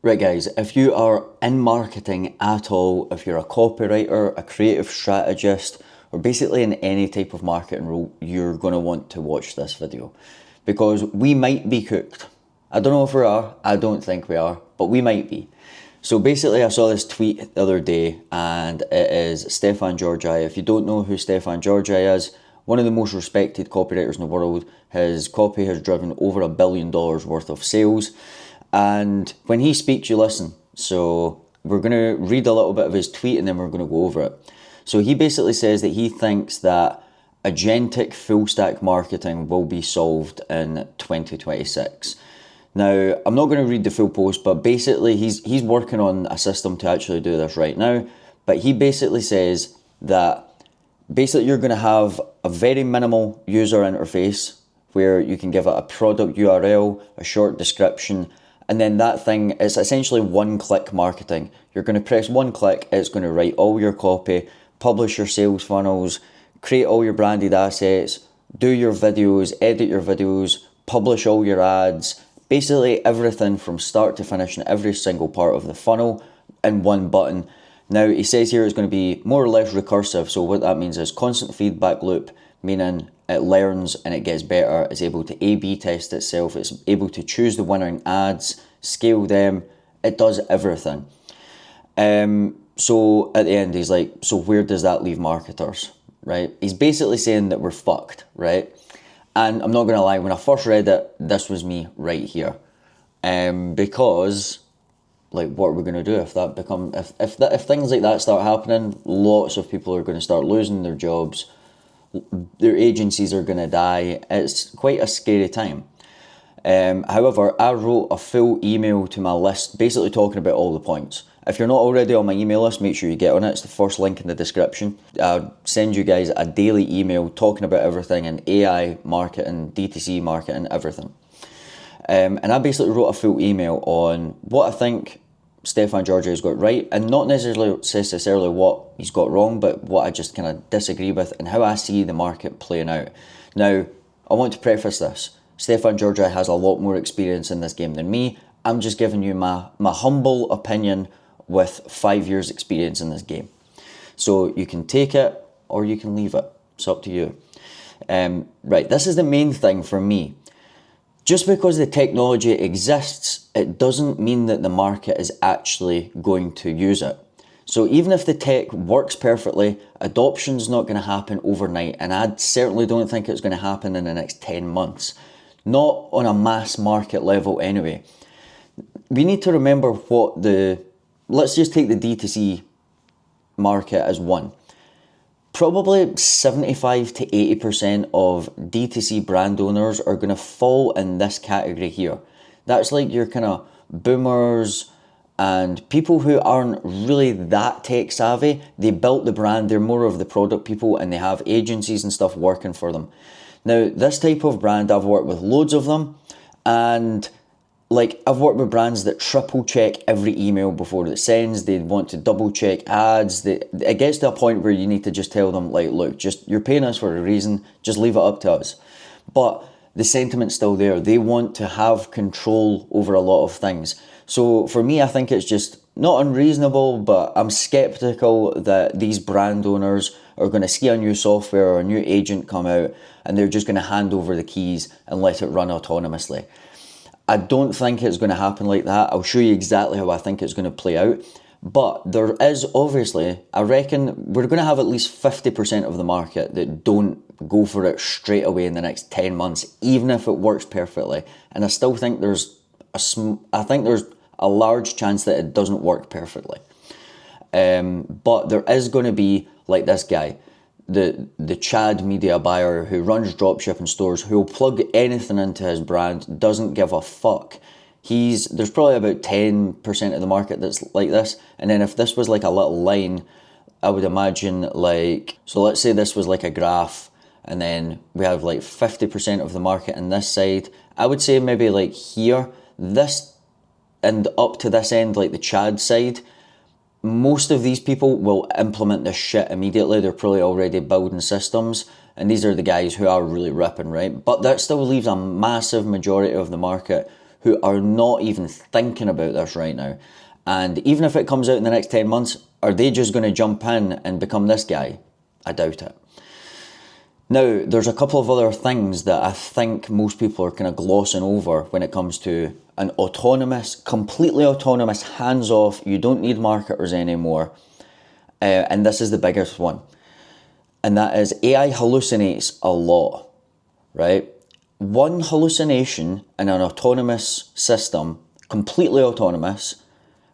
Right guys, if you are in marketing at all, if you're a copywriter, a creative strategist, or basically in any type of marketing role, you're going to want to watch this video because we might be cooked. I don't know if we are, I don't think we are, but we might be. So basically I saw this tweet the other day and it is Stefan Georgi. If you don't know who Stefan Georgi is, one of the most respected copywriters in the world. His copy has driven over $1 billion worth of sales. And when he speaks, you listen. So we're going to read a little bit of his tweet and then we're going to go over it. So he basically says that he thinks that agentic full stack marketing will be solved in 2026. Now, I'm not going to read the full post, but basically he's working on a system to actually do this right now. But he basically says that basically you're going to have a very minimal user interface where you can give it a product URL, a short description, and then that thing is essentially one-click marketing. You're going to press one click, it's going to write all your copy, publish your sales funnels, create all your branded assets, do your videos, edit your videos, publish all your ads, basically everything from start to finish in every single part of the funnel in one button. Now, he says here it's going to be more or less recursive. So what that means is constant feedback loop, meaning it learns and it gets better. It's able to A/B test itself. It's able to choose the winning ads, scale them. It does everything. So at the end, he's like, so where does that leave marketers, right? He's basically saying that we're fucked, right? And I'm not going to lie, when I first read it, this was me right here. Because, like, what are we going to do if that become if things like that start happening? Lots of people are going to start losing their jobs. Their agencies are going to die. It's quite a scary time. However, I wrote a full email to my list, basically talking about all the points. If you're not already on my email list, make sure you get on it. It's the first link in the description. I send you guys a daily email talking about everything in AI marketing, DTC marketing, everything. And I basically wrote a full email on what I think Stefan Georgi has got right, and not necessarily what he's got wrong, but what I just kind of disagree with and how I see the market playing out. Now, I want to preface this. Stefan Georgi has a lot more experience in this game than me. I'm just giving you my humble opinion with 5 years experience in this game. So you can take it or you can leave it. It's up to you. Right, this is the main thing for me. Just because the technology exists, it doesn't mean that the market is actually going to use it. So even if the tech works perfectly, adoption's not going to happen overnight, and I certainly don't think it's going to happen in the next 10 months. Not on a mass market level anyway. We need to remember let's just take the DTC market as one. Probably 75 to 80% of DTC brand owners are going to fall in this category here. That's like your kind of boomers and people who aren't really that tech savvy. They built the brand, they're more of the product people, and they have agencies and stuff working for them. Now, this type of brand, I've worked with loads of them, and like I've worked with brands that triple check every email before it sends. They want to double check ads. It gets to a point where you need to just tell them, like, look, you're paying us for a reason, just leave it up to us. But the sentiment's still there. They want to have control over a lot of things. So for me, I think it's just not unreasonable, but I'm skeptical that these brand owners are going to see a new software or a new agent come out and they're just going to hand over the keys and let it run autonomously. I don't think it's going to happen like that. I'll show you exactly how I think it's going to play out. But there is obviously, I reckon we're going to have at least 50% of the market that don't go for it straight away in the next 10 months, even if it works perfectly. And I still think there's a large chance that it doesn't work perfectly. But there is going to be, like this guy, the Chad media buyer who runs dropshipping stores, who will plug anything into his brand, doesn't give a fuck. There's probably about 10% of the market that's like this. And then if this was like a little line, I would imagine so let's say this was like a graph, and then we have like 50% of the market in this side. I would say maybe like here, this, and up to this end, like the Chad side, most of these people will implement this shit immediately. They're probably already building systems, and these are the guys who are really ripping, right? But that still leaves a massive majority of the market who are not even thinking about this right now. And even if it comes out in the next 10 months, are they just going to jump in and become this guy? I doubt it. Now, there's a couple of other things that I think most people are kind of glossing over when it comes to an autonomous, completely autonomous, hands-off, you don't need marketers anymore. And this is the biggest one. And that is AI hallucinates a lot, right? One hallucination in an autonomous system, completely autonomous,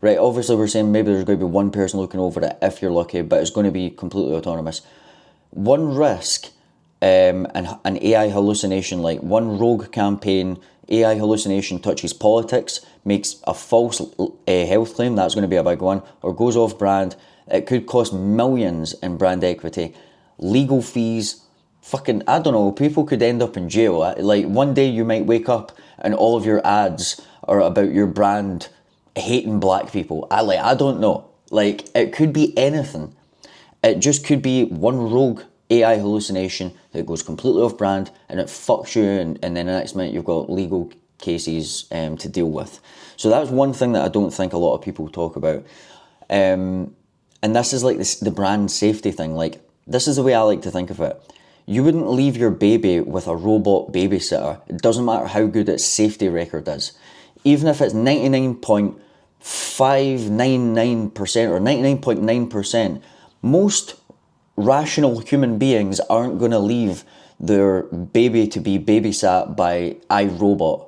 right? Obviously, we're saying maybe there's going to be one person looking over it if you're lucky, but it's going to be completely autonomous. One risk and an AI hallucination, like one rogue campaign, AI hallucination touches politics, makes a false health claim, that's going to be a big one, or goes off brand, it could cost millions in brand equity, legal fees, fucking, I don't know, people could end up in jail. Like one day you might wake up and all of your ads are about your brand hating black people. I don't know. Like it could be anything. It just could be one rogue AI hallucination that goes completely off brand and it fucks you, and then the next minute you've got legal cases to deal with. So that's one thing that I don't think a lot of people talk about. And this is like the brand safety thing. Like this is the way I like to think of it. You wouldn't leave your baby with a robot babysitter. It doesn't matter how good its safety record is. Even if it's 99.599% or 99.9%, most rational human beings aren't going to leave their baby to be babysat by iRobot.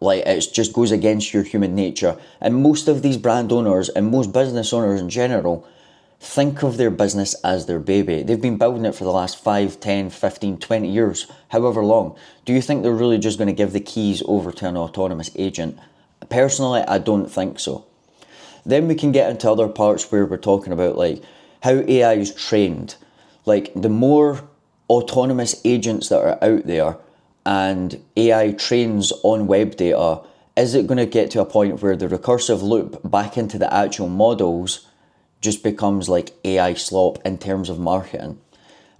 Like it just goes against your human nature. And most of these brand owners and most business owners in general think of their business as their baby. They've been building it for the last 5, 10, 15, 20 years, however long. Do you think they're really just going to give the keys over to an autonomous agent? Personally, I don't think so. Then we can get into other parts where we're talking about like how AI is trained. Like the more autonomous agents that are out there and AI trains on web data, is it going to get to a point where the recursive loop back into the actual models just becomes like AI slop in terms of marketing?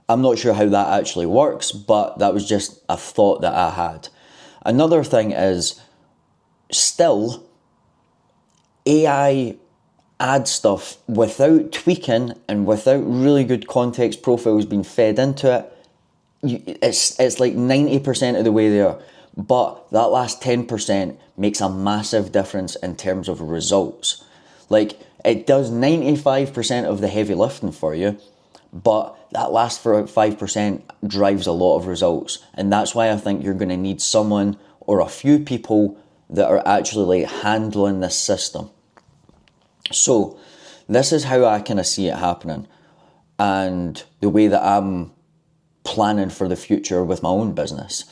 I'm not sure how that actually works, but that was just a thought that I had. Another thing is still AI add stuff without tweaking and without really good context profiles being fed into it. It's like 90% of the way there, but that last 10% makes a massive difference in terms of results. Like it does 95% of the heavy lifting for you, but that last 5% drives a lot of results. And that's why I think you're going to need someone or a few people that are actually like handling this system. So this is how I kind of see it happening, and the way that I'm planning for the future with my own business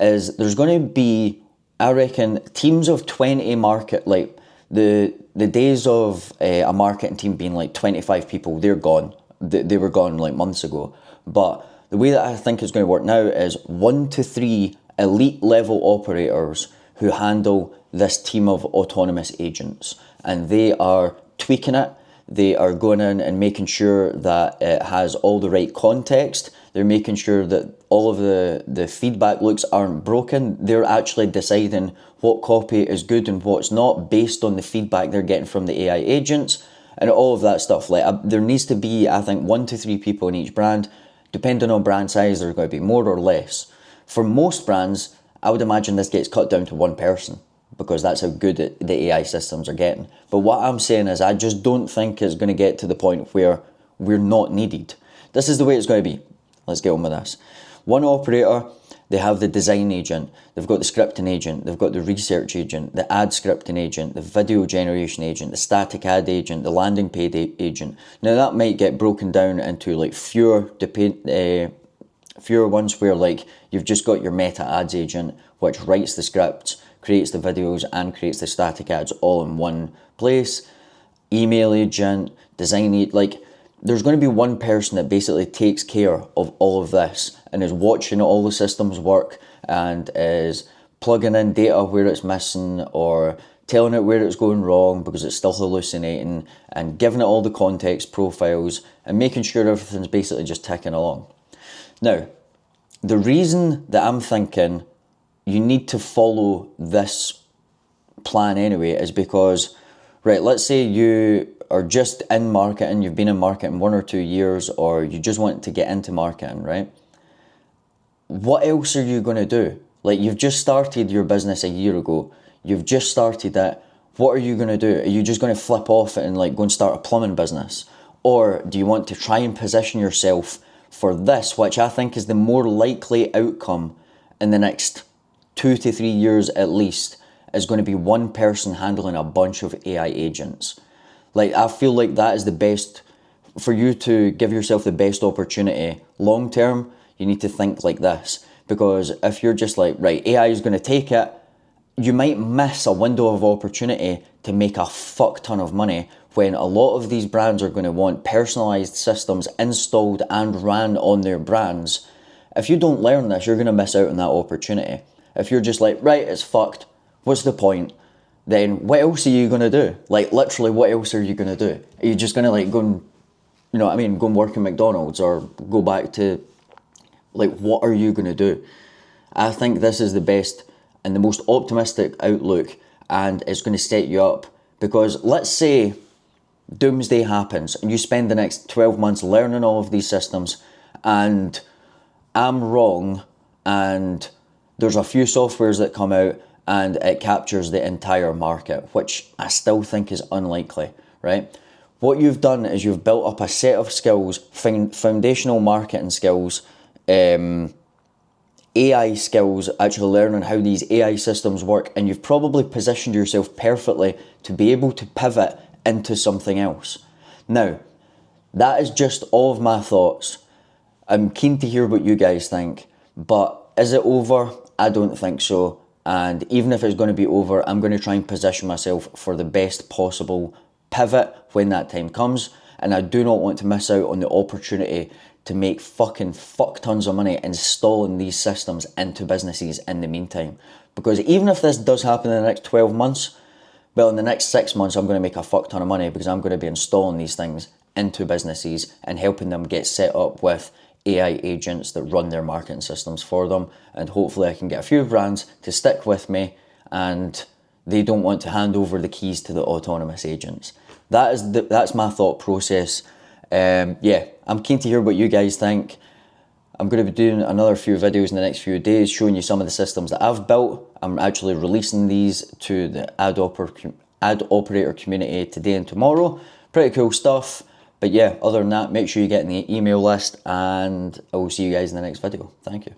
is there's going to be, I reckon, teams of 20 like the days of a marketing team being like 25 people, they're gone. They were gone like months ago. But the way that I think it's going to work now is 1 to 3 elite level operators who handle this team of autonomous agents, and they are tweaking it. They are going in and making sure that it has all the right context. They're making sure that all of the feedback loops aren't broken. They're actually deciding what copy is good and what's not based on the feedback they're getting from the AI agents and all of that stuff. Like there needs to be, I think, 1 to 3 people in each brand. Depending on brand size, there's going to be more or less. For most brands, I would imagine this gets cut down to 1 person, because that's how good the AI systems are getting. But what I'm saying is I just don't think it's going to get to the point where we're not needed. This is the way it's going to be. Let's get on with this. One operator, they have the design agent, they've got the scripting agent, they've got the research agent, the ad scripting agent, the video generation agent, the static ad agent, the landing page agent. Now that might get broken down into like fewer ones where like you've just got your meta ads agent, which writes the scripts, creates the videos and creates the static ads all in one place. Email agent, design agent, like there's going to be one person that basically takes care of all of this and is watching all the systems work and is plugging in data where it's missing or telling it where it's going wrong because it's still hallucinating, and giving it all the context profiles and making sure everything's basically just ticking along. Now, the reason that I'm thinking you need to follow this plan anyway is because, right, let's say you are just in marketing, you've been in marketing 1 or 2 years, or you just want to get into marketing, right? What else are you going to do? Like, you've just started your business a year ago. You've just started it. What are you going to do? Are you just going to flip off it and like go and start a plumbing business? Or do you want to try and position yourself for this, which I think is the more likely outcome in the next 2 to 3 years at least, is going to be one person handling a bunch of AI agents. Like, I feel like that is the best, for you to give yourself the best opportunity long term. You need to think like this, because if you're just like, right, AI is going to take it, you might miss a window of opportunity to make a fuck ton of money, when a lot of these brands are going to want personalized systems installed and ran on their brands. If you don't learn this, you're going to miss out on that opportunity. If you're just like, right, it's fucked, what's the point? Then what else are you going to do? Like, literally, what else are you going to do? Are you just going to like go and, you know what I mean, go and work in McDonald's, or go back to, like, what are you going to do? I think this is the best and the most optimistic outlook, and it's going to set you up. Because let's say doomsday happens and you spend the next 12 months learning all of these systems, and I'm wrong, and there's a few softwares that come out and it captures the entire market, which I still think is unlikely, right? What you've done is you've built up a set of skills, foundational marketing skills, AI skills, actually learning how these AI systems work, and you've probably positioned yourself perfectly to be able to pivot into something else. Now, that is just all of my thoughts. I'm keen to hear what you guys think, but is it over? I don't think so. And even if it's going to be over, I'm going to try and position myself for the best possible pivot when that time comes. And I do not want to miss out on the opportunity to make fucking fuck tons of money installing these systems into businesses in the meantime. Because even if this does happen in the next 12 months, well, in the next 6 months, I'm going to make a fuck ton of money, because I'm going to be installing these things into businesses and helping them get set up with AI agents that run their marketing systems for them. And hopefully I can get a few brands to stick with me, and they don't want to hand over the keys to the autonomous agents. That's my thought process. Yeah, I'm keen to hear what you guys think. I'm going to be doing another few videos in the next few days showing you some of the systems that I've built. I'm actually releasing these to the ad operator community today and tomorrow. Pretty cool stuff. But yeah, other than that, make sure you get in the email list, and I will see you guys in the next video. Thank you.